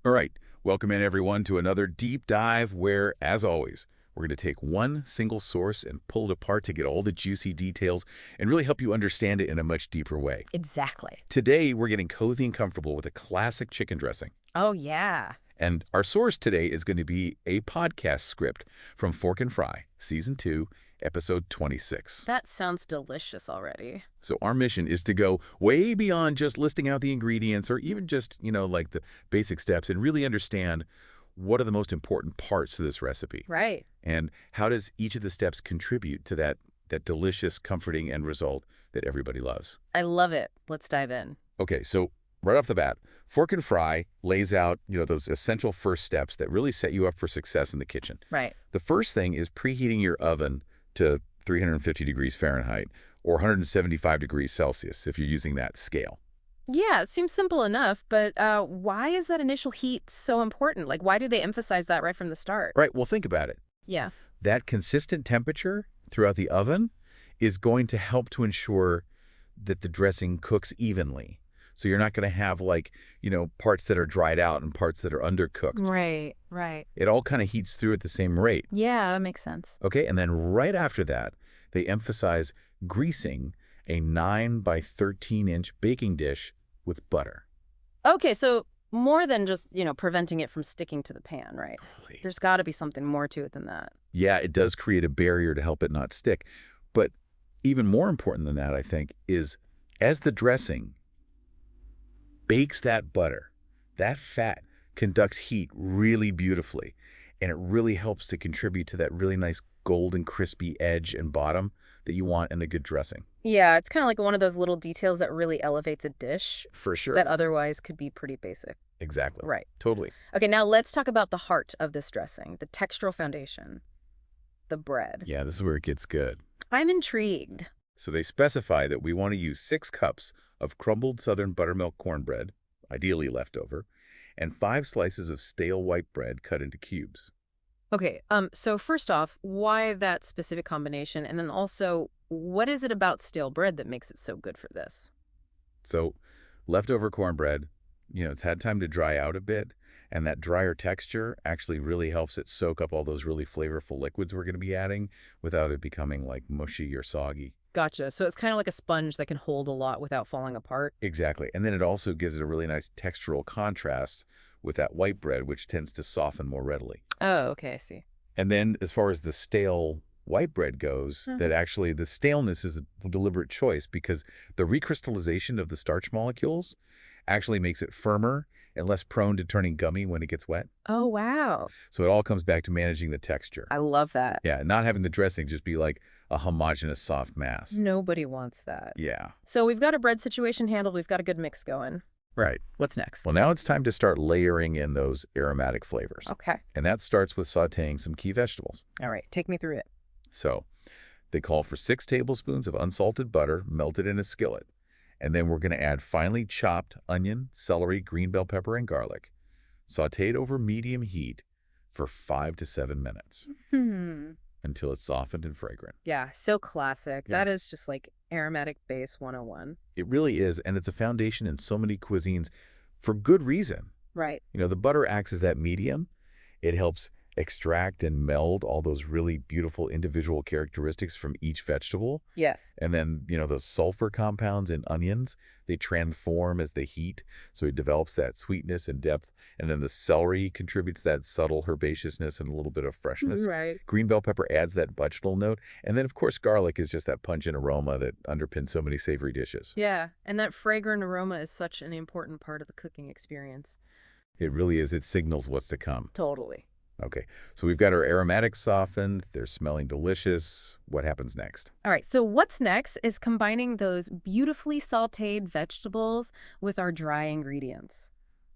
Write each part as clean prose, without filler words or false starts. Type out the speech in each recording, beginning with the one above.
All right, welcome in everyone to another deep dive where, as always, we're going to take one single source and pull it apart to get all the juicy details and really help you understand it in a much deeper way. Exactly. Today, we're getting cozy and comfortable with a classic chicken dressing. Oh, yeah. And our source today is going to be a podcast script from Fork and Fry, Season 2, Episode 26. That sounds delicious already. So our mission is to go way beyond just listing out the ingredients or even just, like the basic steps and really understand what are the most important parts to this recipe. Right. And how does each of the steps contribute to that delicious, comforting end result that everybody loves? I love it. Let's dive in. Okay, so right off the bat, Fork and Fry lays out, those essential first steps that really set you up for success in the kitchen. Right. The first thing is preheating your oven to 350 degrees Fahrenheit or 175 degrees Celsius if you're using that scale. Yeah, it seems simple enough, but why is that initial heat so important? Like, why do they emphasize that right from the start? Right, well, think about it. Yeah. That consistent temperature throughout the oven is going to help to ensure that the dressing cooks evenly. So you're not going to have parts that are dried out and parts that are undercooked. Right, right. It all kind of heats through at the same rate. Yeah, that makes sense. Okay, and then right after that, they emphasize greasing a 9 by 13-inch baking dish with butter. Okay, so more than just, preventing it from sticking to the pan, right? Holy. There's got to be something more to it than that. Yeah, it does create a barrier to help it not stick. But even more important than that, I think, is as the dressing bakes that butter, that fat conducts heat really beautifully, and it really helps to contribute to that really nice golden crispy edge and bottom that you want in a good dressing. Yeah, it's kind of like one of those little details that really elevates a dish For sure. that otherwise could be pretty basic. Exactly. Right. Totally. Okay, now let's talk about the heart of this dressing, the textural foundation, the bread. Yeah, this is where it gets good. I'm intrigued. So they specify that we want to use 6 cups of crumbled southern buttermilk cornbread, ideally leftover, and 5 slices of stale white bread cut into cubes. Okay, so first off, why that specific combination? And then also, what is it about stale bread that makes it so good for this? So leftover cornbread, it's had time to dry out a bit, and that drier texture actually really helps it soak up all those really flavorful liquids we're going to be adding without it becoming like mushy or soggy. Gotcha. So it's kind of like a sponge that can hold a lot without falling apart. Exactly. And then it also gives it a really nice textural contrast with that white bread, which tends to soften more readily. Oh, okay, I see. And then as far as the stale white bread goes, that actually the staleness is a deliberate choice because the recrystallization of the starch molecules actually makes it firmer and less prone to turning gummy when it gets wet. Oh, wow. So it all comes back to managing the texture. I love that. Yeah, not having the dressing just be like a homogeneous soft mass. Nobody wants that. Yeah. So we've got a bread situation handled. We've got a good mix going. Right. What's next? Well, now it's time to start layering in those aromatic flavors. Okay. And that starts with sautéing some key vegetables. All right, take me through it. So they call for 6 tablespoons of unsalted butter melted in a skillet. And then we're going to add finely chopped onion, celery, green bell pepper, and garlic, sautéed over medium heat for 5 to 7 minutes until it's softened and fragrant. Yeah, so classic. Yeah. That is just like aromatic base 101. It really is, and it's a foundation in so many cuisines for good reason. Right. The butter acts as that medium. It helps extract and meld all those really beautiful individual characteristics from each vegetable. Yes. And then, those sulfur compounds in onions, they transform as they heat. So it develops that sweetness and depth. And then the celery contributes that subtle herbaceousness and a little bit of freshness. Right. Green bell pepper adds that vegetal note. And then, of course, garlic is just that pungent aroma that underpins so many savory dishes. Yeah, and that fragrant aroma is such an important part of the cooking experience. It really is. It signals what's to come. Totally. Okay, so we've got our aromatics softened. They're smelling delicious. What happens next? All right, so what's next is combining those beautifully sautéed vegetables with our dry ingredients.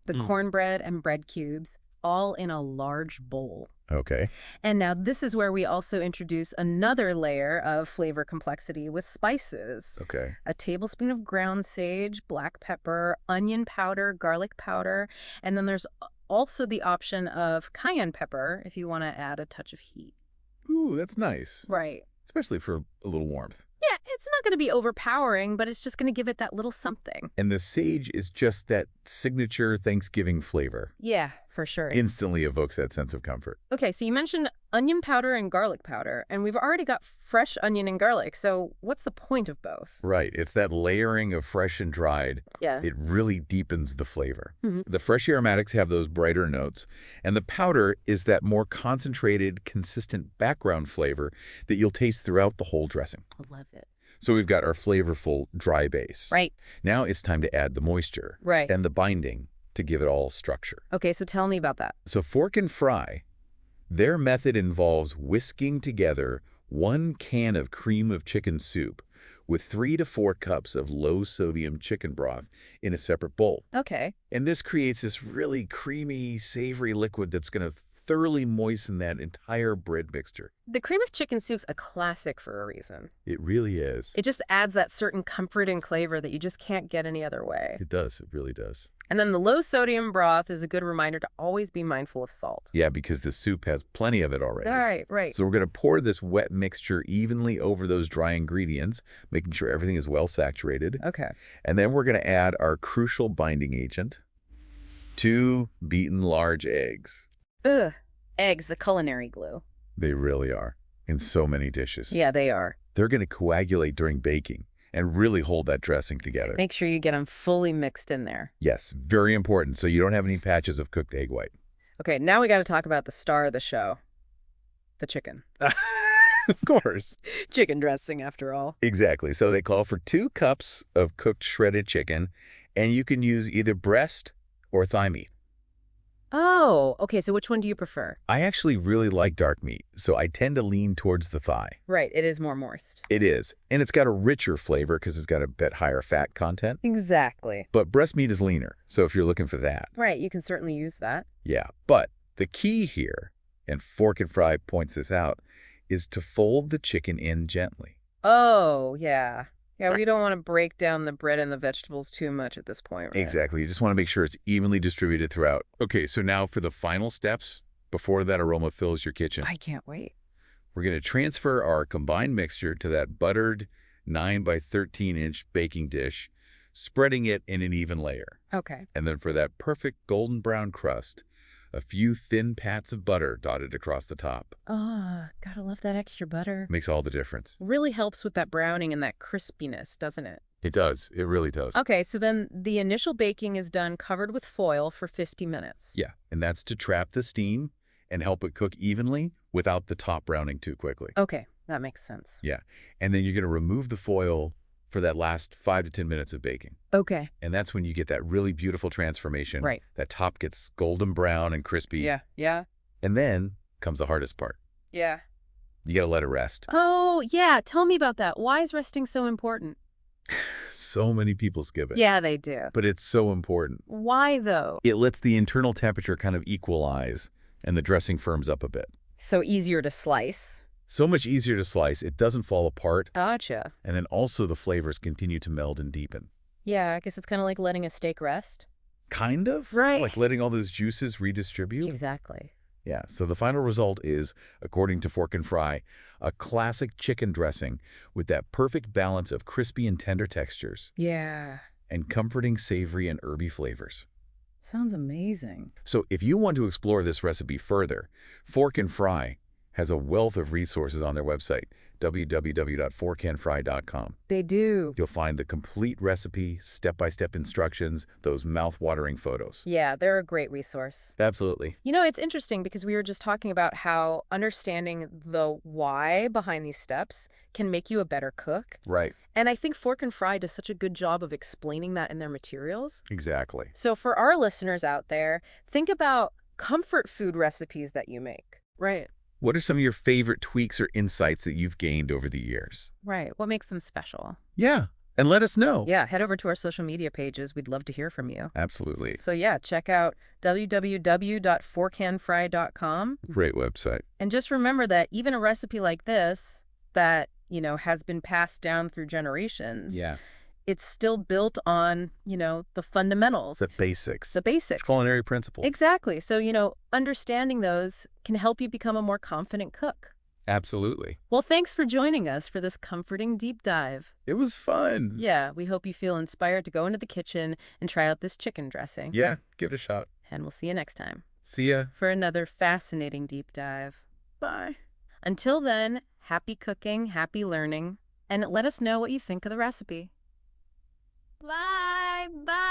The cornbread and bread cubes, all in a large bowl. Okay. And now this is where we also introduce another layer of flavor complexity with spices. Okay. A tablespoon of ground sage, black pepper, onion powder, garlic powder, and then there's also the option of cayenne pepper if you want to add a touch of heat. Ooh, that's nice. Right. Especially for a little warmth. Yeah, It's not going to be overpowering, but it's just going to give it that little something. And the sage is just that signature Thanksgiving flavor. Yeah, for sure. Instantly evokes that sense of comfort. Okay, so you mentioned onion powder and garlic powder, and we've already got fresh onion and garlic, so what's the point of both? Right. It's that layering of fresh and dried. Yeah. It really deepens the flavor. Mhm. The fresh aromatics have those brighter notes, and the powder is that more concentrated, consistent background flavor that you'll taste throughout the whole dressing. I love it. So we've got our flavorful dry base. Right. Now it's time to add the moisture. Right. And the binding to give it all structure. Okay, so tell me about that. So Fork and Fry, their method involves whisking together 1 can of cream of chicken soup with 3 to 4 cups of low-sodium chicken broth in a separate bowl. Okay. And this creates this really creamy, savory liquid that's going to thoroughly moisten that entire bread mixture. The cream of chicken soup's a classic for a reason. It really is. It just adds that certain comfort and flavor that you just can't get any other way. It does. It really does. And then the low-sodium broth is a good reminder to always be mindful of salt. Yeah, because the soup has plenty of it already. Right. So we're going to pour this wet mixture evenly over those dry ingredients, making sure everything is well saturated. Okay. And then we're going to add our crucial binding agent, 2 beaten large eggs. Ugh. Eggs, the culinary glue. They really are, in so many dishes. Yeah, they are. They're going to coagulate during baking and really hold that dressing together. Make sure you get them fully mixed in there. Yes, very important, so you don't have any patches of cooked egg white. Okay, now we got to talk about the star of the show. The chicken. Of course. Chicken dressing, after all. Exactly. So they call for 2 cups of cooked shredded chicken, and you can use either breast or thigh meat. Oh, okay, so which one do you prefer? I actually really like dark meat, so I tend to lean towards the thigh. Right, it is more moist. It is, and it's got a richer flavor because it's got a bit higher fat content. Exactly. But breast meat is leaner, so if you're looking for that. Right, you can certainly use that. Yeah, but the key here, and Fork and Fry points this out, is to fold the chicken in gently. Oh, yeah. Yeah, we don't want to break down the bread and the vegetables too much at this point, right? Exactly. You just want to make sure it's evenly distributed throughout. Okay, so now for the final steps, before that aroma fills your kitchen, I can't wait. we're going to transfer our combined mixture to that buttered 9 by 13-inch baking dish, spreading it in an even layer. Okay. And then for that perfect golden brown crust, a few thin pats of butter dotted across the top. Oh, gotta love that extra butter. Makes all the difference. Really helps with that browning and that crispiness, doesn't it? It does. It really does. Okay, so then the initial baking is done covered with foil for 50 minutes. Yeah, and that's to trap the steam and help it cook evenly without the top browning too quickly. Okay, that makes sense. Yeah, and then you're going to remove the foil for that last 5 to 10 minutes of baking. Okay. And that's when you get that really beautiful transformation. Right. That top gets golden brown and crispy. Yeah. And then comes the hardest part. Yeah. You got to let it rest. Oh, yeah. Tell me about that. Why is resting so important? So many people skip it. Yeah, they do. But it's so important. Why, though? It lets the internal temperature kind of equalize and the dressing firms up a bit. So easier to slice. So much easier to slice. It doesn't fall apart. Gotcha. And then also the flavors continue to meld and deepen. Yeah, I guess it's kind of like letting a steak rest. Kind of? Right. Like letting all those juices redistribute? Exactly. Yeah, so the final result is, according to Fork and Fry, a classic chicken dressing with that perfect balance of crispy and tender textures Yeah. and comforting savory and herby flavors. Sounds amazing. So if you want to explore this recipe further, Fork and Fry has a wealth of resources on their website, www.forkandfry.com. They do. You'll find the complete recipe, step-by-step instructions, those mouth-watering photos. Yeah, they're a great resource. Absolutely. You know, it's interesting because we were just talking about how understanding the why behind these steps can make you a better cook. Right. And I think Fork and Fry does such a good job of explaining that in their materials. Exactly. So for our listeners out there, think about comfort food recipes that you make. Right. What are some of your favorite tweaks or insights that you've gained over the years? Right. What makes them special? Yeah, and let us know. Yeah, head over to our social media pages. We'd love to hear from you. Absolutely. So yeah, check out www.forkandfry.com. Great website. And just remember that even a recipe like this that, you know, has been passed down through generations, Yeah. it's still built on, you know, the fundamentals. The basics. The basics. Culinary principles. Exactly. So, you know, understanding those can help you become a more confident cook. Absolutely. Well, thanks for joining us for this comforting deep dive. It was fun. Yeah, we hope you feel inspired to go into the kitchen and try out this chicken dressing. Yeah, give it a shot. And we'll see you next time See ya. for another fascinating deep dive. Bye. Until then, happy cooking, happy learning, and let us know what you think of the recipe. Bye! Bye!